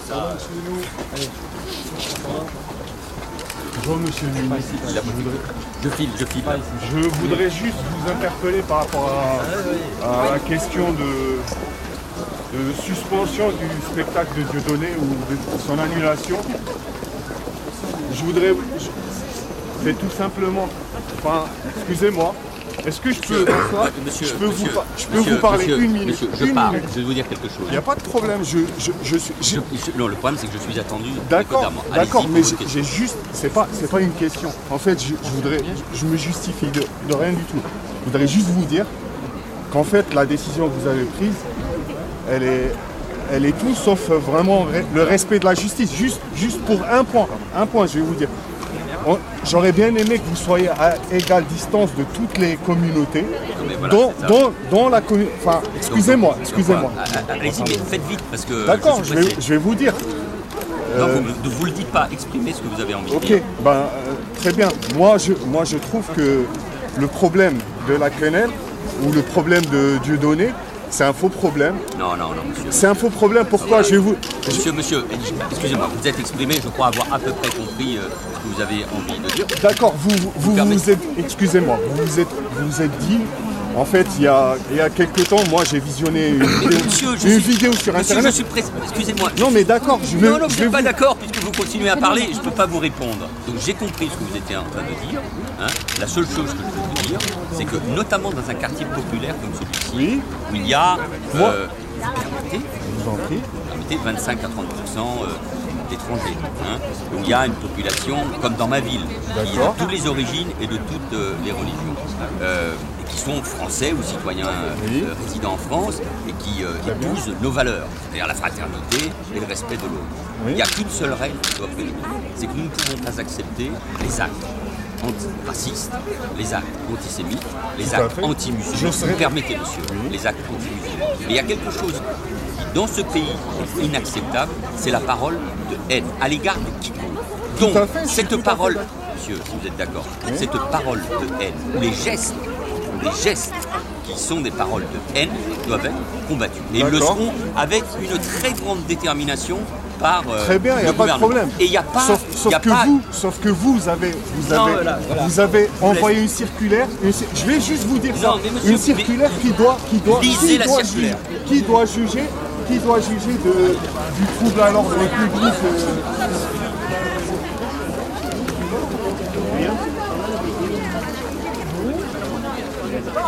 ça. Bonjour monsieur le ministre. Je file. Je voudrais juste vous interpeller par rapport à la question de suspension du spectacle de Dieudonné ou de son annulation. C'est tout simplement, enfin, excusez-moi, est-ce que je peux vous parler une minute? Monsieur, je parle, je vais vous dire quelque chose. Il n'y a pas de problème, Non, le problème c'est que je suis attendu. D'accord, mais j'ai juste, c'est pas une question. En fait, je me justifie de rien du tout. Je voudrais juste vous dire qu'en fait, la décision que vous avez prise, elle est tout sauf vraiment le respect de la justice. Juste pour un point, je vais vous dire. J'aurais bien aimé que vous soyez à égale distance de toutes les communautés, voilà, dont la communauté. Enfin, excusez-moi. Allez-y, mais faites vite parce que. D'accord, je vais vous dire. Non, vous ne le dites pas, exprimez ce que vous avez envie de dire. Ok, très bien. Moi, je trouve que le problème de la quenelle ou le problème de Dieudonné, c'est un faux problème. Non, monsieur. C'est un faux problème. Pourquoi je vais vous... Monsieur, excusez-moi, vous êtes exprimé, je crois avoir à peu près compris ce que vous avez envie de dire. D'accord, vous êtes... Excusez-moi, vous vous êtes dit... En fait, il y a quelques temps, moi j'ai visionné une vidéo sur Internet. Je suis pressé, excusez-moi. Non mais d'accord, Non, vous n'êtes pas d'accord puisque vous continuez à parler, je ne peux pas vous répondre. Donc j'ai compris ce que vous étiez en train de dire. Hein. La seule chose que je peux vous dire, c'est que notamment dans un quartier populaire comme celui-ci, où il y a, permettez, 25 à 30% d'étrangers, hein, où il y a une population comme dans ma ville, qui est de toutes les origines et de toutes les religions. Qui sont français ou citoyens résidant en France et qui épousent nos valeurs, c'est-à-dire la fraternité et le respect de l'autre. Oui. Il n'y a qu'une seule règle qui doit prévenir, c'est que nous ne pouvons pas accepter les actes antiracistes, les actes antisémites, les actes anti-musulmans. Permettez, monsieur, les actes anti-musulmans. Mais il y a quelque chose qui, dans ce pays, est inacceptable, c'est la parole de haine à l'égard de quiconque. Donc, cette parole, monsieur, si vous êtes d'accord, cette parole de haine, ou les gestes qui sont des paroles de haine doivent être combattus. Et ils le seront avec une très grande détermination par très bien, il n'y a pas de problème. Et il n'y a pas... Sauf que vous avez envoyé une circulaire. Je vais juste vous dire ça. Une circulaire qui doit juger du trouble à l'ordre public. Bon,